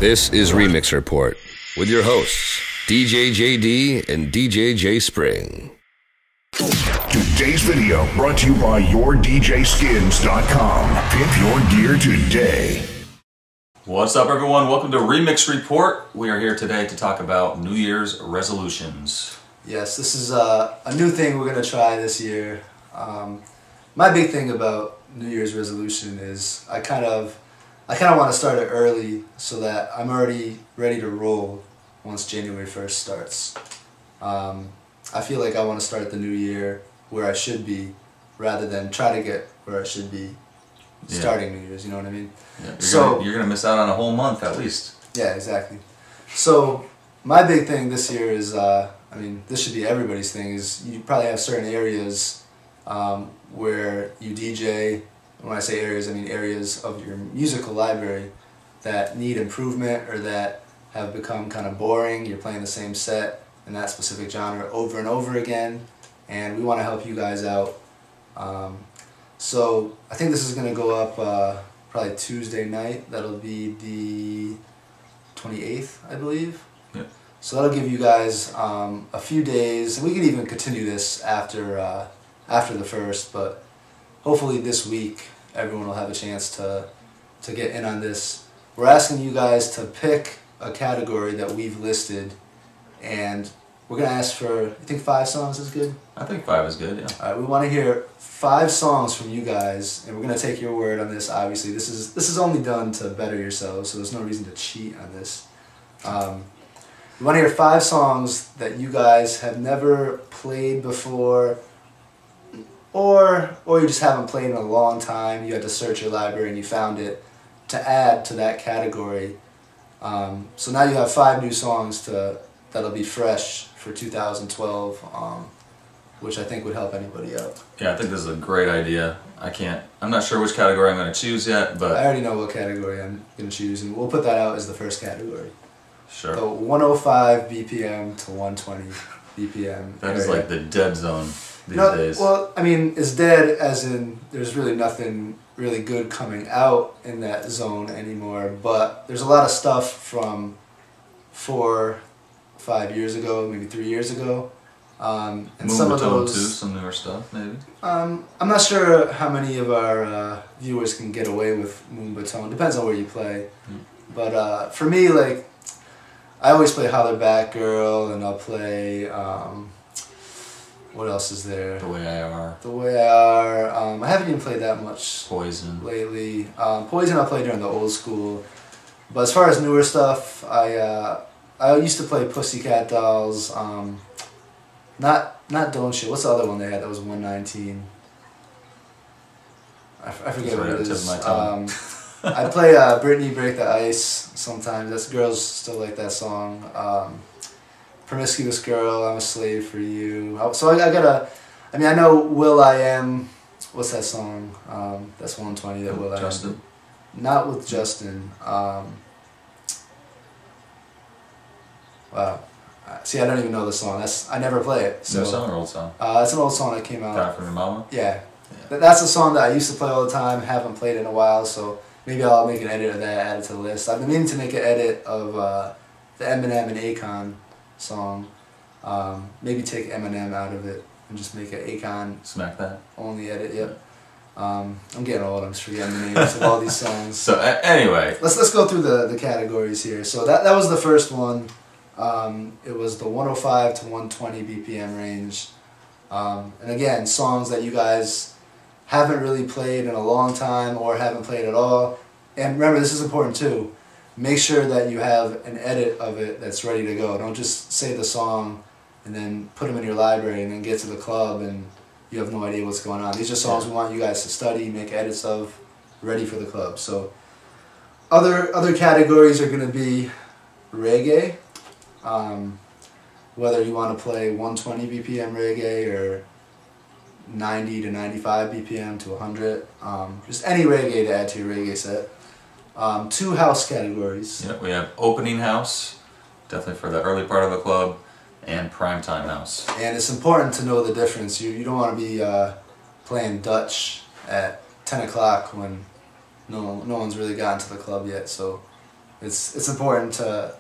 This is Remix Report with your hosts, DJ JD and DJ J Spring. Today's video brought to you by YourDJSkins.com. Pimp your gear today. What's up, everyone? Welcome to Remix Report. We are here today to talk about New Year's resolutions. Yes, this is a new thing we're going to try this year. My big thing about New Year's resolution is I kind of want to start it early so that I'm already ready to roll once January 1st starts. I feel like I want to start the new year where I should be rather than try to get where I should be starting New Year's, you know what I mean? Yeah, you're gonna miss out on a whole month at least. Yeah, exactly. So my big thing this year is, this should be everybody's thing, is you probably have certain areas where you DJ. When I say areas, I mean areas of your musical library that need improvement or that have become kind of boring. You're playing the same set in that specific genre over and over again, and we want to help you guys out. So I think this is going to go up probably Tuesday night. That'll be the 28th, I believe. Yep. So that'll give you guys a few days, and we can even continue this after the first, but hopefully this week everyone will have a chance to get in on this. We're asking you guys to pick a category that we've listed, and we're going to ask for, you think 5 songs is good? I think 5 is good, yeah. Alright, we want to hear 5 songs from you guys, and we're going to take your word on this, obviously. This is only done to better yourselves, so there's no reason to cheat on this. We want to hear 5 songs that you guys have never played before, or you just haven't played in a long time. You had to search your library and you found it, to add to that category. So now you have 5 new songs that'll be fresh for 2012, which I think would help anybody out. Yeah, I think this is a great idea. I'm not sure which category I'm going to choose yet, but I already know what category I'm going to choose, and we'll put that out as the first category. sure. So 105 BPM to 120 BPM. That is like the dead zone these days. Well, I mean, it's dead as in there's really nothing really good coming out in that zone anymore, but there's a lot of stuff from 4, 5 years ago, maybe 3 years ago. And some of those, too, some newer stuff, maybe? I'm not sure how many of our viewers can get away with Moonbatone. Depends on where you play. But for me, like, I always play Holler Back Girl, and I'll play, what else is there? The Way I Are. The Way I Are. I haven't even played that much Poison. lately. Poison I played during the old school. But as far as newer stuff, I used to play Pussycat Dolls. Not Don't Shit. What's the other one they had that was 119? I forget what it is. I play Britney Break the Ice sometimes. That's girls still like that song. Promiscuous Girl, I'm a Slave for You. So I know Will.i.am. What's that song? That's 120 that Will.i.am. Justin? Not with Justin. Wow. See, I don't even know the song. I never play it. So, New song or old song? It's an old song that came out. Got it from your mama? Yeah. That's a song that I used to play all the time, haven't played in a while, so maybe I'll make an edit of that, add it to the list. I've been meaning to make an edit of the Eminem and Akon song. Maybe take Eminem out of it and just make an Akon Smack that. only edit, yep. I'm getting old, I'm just forgetting the names of all these songs. So anyway. Let's go through the categories here. So that was the first one. It was the 105 to 120 BPM range. And again, songs that you guys haven't really played in a long time or haven't played at all. And remember, this is important too. Make sure that you have an edit of it that's ready to go. Don't just say the song and then put them in your library and then get to the club and you have no idea what's going on. These are songs we want you guys to study, make edits of, ready for the club. So other categories are going to be reggae. Whether you want to play 120 BPM reggae or 90 to 95 BPM to 100, just any reggae to add to your reggae set. 2 house categories. Yeah, we have opening house, definitely for the early part of the club, and primetime house. And it's important to know the difference. You don't want to be playing Dutch at 10 o'clock when no one's really gotten to the club yet. So it's important to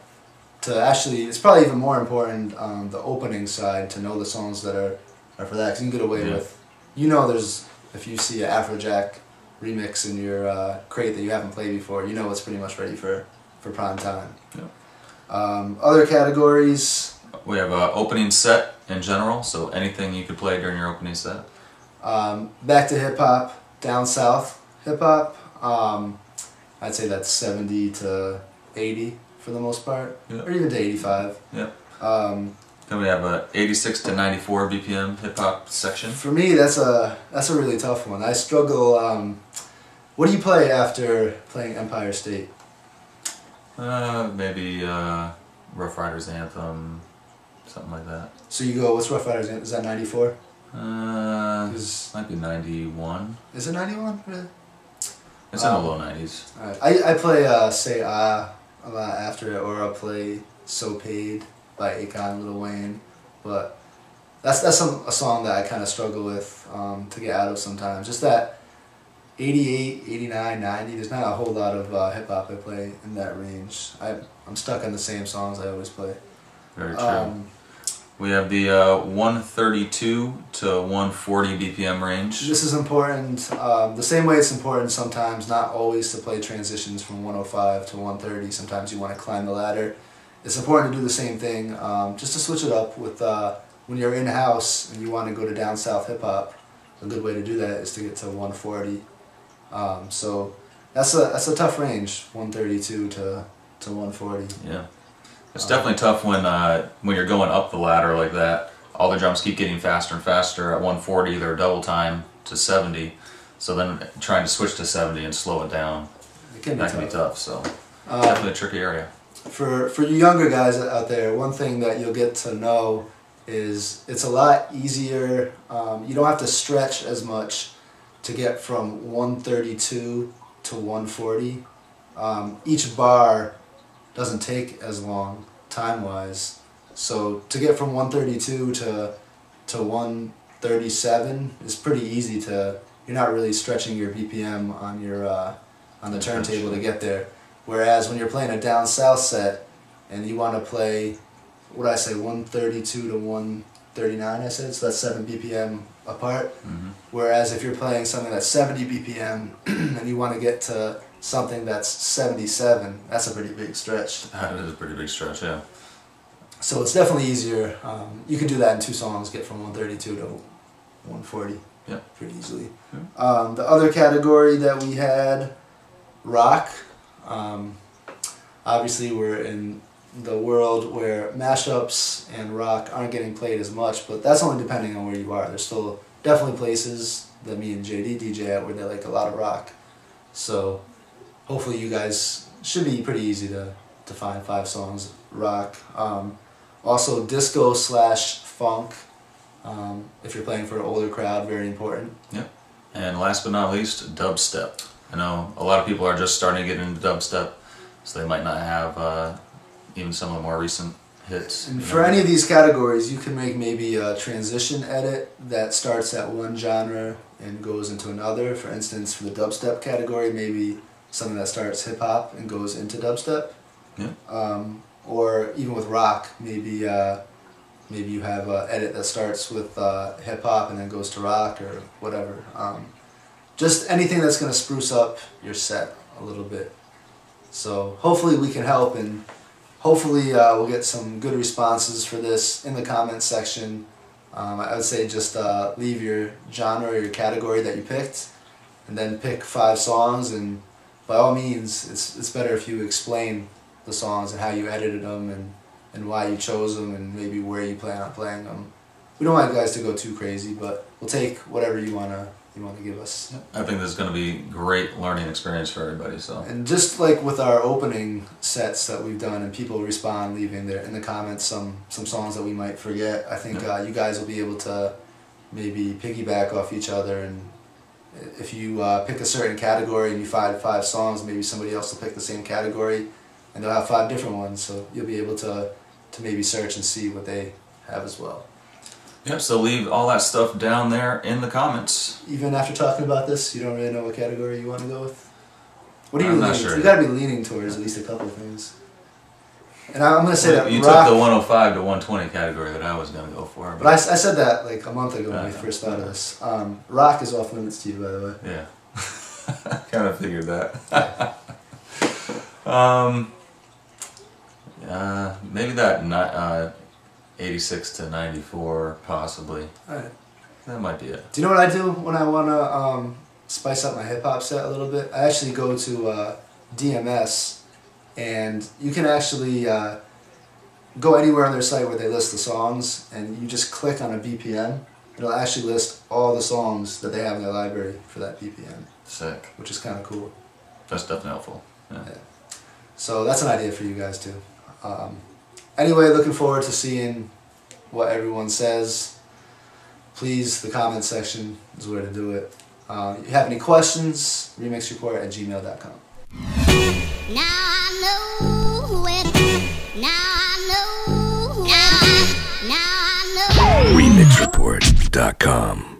actually, it's probably even more important on the opening side to know the songs that are for that, 'cause you can get away with, there's, if you see an Afrojack remix in your crate that you haven't played before, it's pretty much ready for prime time. Yeah. Other categories. We have an opening set in general, so anything you could play during your opening set. Back to hip hop, down south hip hop. I'd say that's 70 to 80 for the most part, or even to 85. Yeah. Then we have a 86 to 94 BPM hip hop section. For me, that's a really tough one. I struggle. What do you play after playing Empire State? Maybe Rough Riders Anthem, something like that. So you go, what's Rough Riders Anthem? Is that 94? Might be 91. Is it 91? Really? It's in the low 90s. Alright. I play Say Ah a lot after it, or I'll play So Paid by Akon, Lil Wayne. But that's a song that I kind of struggle with to get out of sometimes. Just that 88, 89, 90, there's not a whole lot of hip-hop I play in that range. I'm stuck on the same songs I always play. Very true. We have the 132 to 140 BPM range. This is important. The same way it's important sometimes, not always to play transitions from 105 to 130. Sometimes you want to climb the ladder. It's important to do the same thing, just to switch it up with when you're in-house and you want to go to down south hip-hop. A good way to do that is to get to 140. So that's a tough range, 132 to 140. Yeah. It's definitely tough when you're going up the ladder like that. All the drums keep getting faster and faster. At 140, they're double time to 70. So then trying to switch to 70 and slow it down, can be tough. So definitely a tricky area. For you younger guys out there, one thing that you'll get to know is it's a lot easier. You don't have to stretch as much to get from 132 to 140. Each bar doesn't take as long time-wise. So to get from 132 to 137 is pretty easy. You're not really stretching your BPM on the turntable to get there. Whereas when you're playing a down south set and you want to play, what did I say, 132 to 139 I said, so that's 7 BPM apart. Mm-hmm. Whereas if you're playing something that's 70 BPM and you want to get to something that's 77, that's a pretty big stretch. That is a pretty big stretch, yeah. So it's definitely easier. You can do that in 2 songs, get from 132 to 140 pretty easily. Yeah. The other category that we had, rock. Obviously we're in the world where mashups and rock aren't getting played as much, but that's only depending on where you are. There's still definitely places that me and JD DJ at where they like a lot of rock. So hopefully you guys should be pretty easy to find 5 songs rock. Also disco / funk, if you're playing for an older crowd, very important. Yep. And last but not least, dubstep. I know a lot of people are just starting to get into dubstep, so they might not have even some of the more recent hits. And for any of these categories, you can make maybe a transition edit that starts at one genre and goes into another. For instance, for the dubstep category, maybe something that starts hip-hop and goes into dubstep. Yeah. Or even with rock, maybe you have an edit that starts with hip-hop and then goes to rock or whatever. Just anything that's going to spruce up your set a little bit. So hopefully we can help, and hopefully we'll get some good responses for this in the comments section. I would say just leave your genre or your category that you picked, and then pick 5 songs, and by all means it's better if you explain the songs and how you edited them and why you chose them and maybe where you plan on playing them. We don't want you guys to go too crazy, but we'll take whatever you want to give us. I think this is going to be a great learning experience for everybody. So. And just like with our opening sets that we've done and people respond, leaving there in the comments some songs that we might forget, I think you guys will be able to maybe piggyback off each other, and if you pick a certain category and you find 5 songs, maybe somebody else will pick the same category and they'll have 5 different ones, so you'll be able to maybe search and see what they have as well. Yep, so leave all that stuff down there in the comments. Even after talking about this, you don't really know what category you want to go with? What are you I'm not leaning? sure. You got to be leaning towards at least a couple of things. And I'm gonna say that you rock, took the 105 to 120 category that I was gonna go for. but I said that like a month ago when we Okay. first started this. Rock is off limits to you, by the way. Yeah, kind of figured that. Maybe that 86 to 94 possibly. All right. That might be it. Do you know what I do when I wanna spice up my hip hop set a little bit? I actually go to DMS, and you can actually go anywhere on their site where they list the songs, and you just click on a BPM. It'll actually list all the songs that they have in their library for that BPM, Sick. which is kind of cool. That's definitely helpful. Yeah. Yeah. So that's an idea for you guys too. Anyway, looking forward to seeing what everyone says. Please, the comment section is where to do it. If you have any questions, remixreport@gmail.com. Now I know it. Now I know. Now I know. Remixreport.com.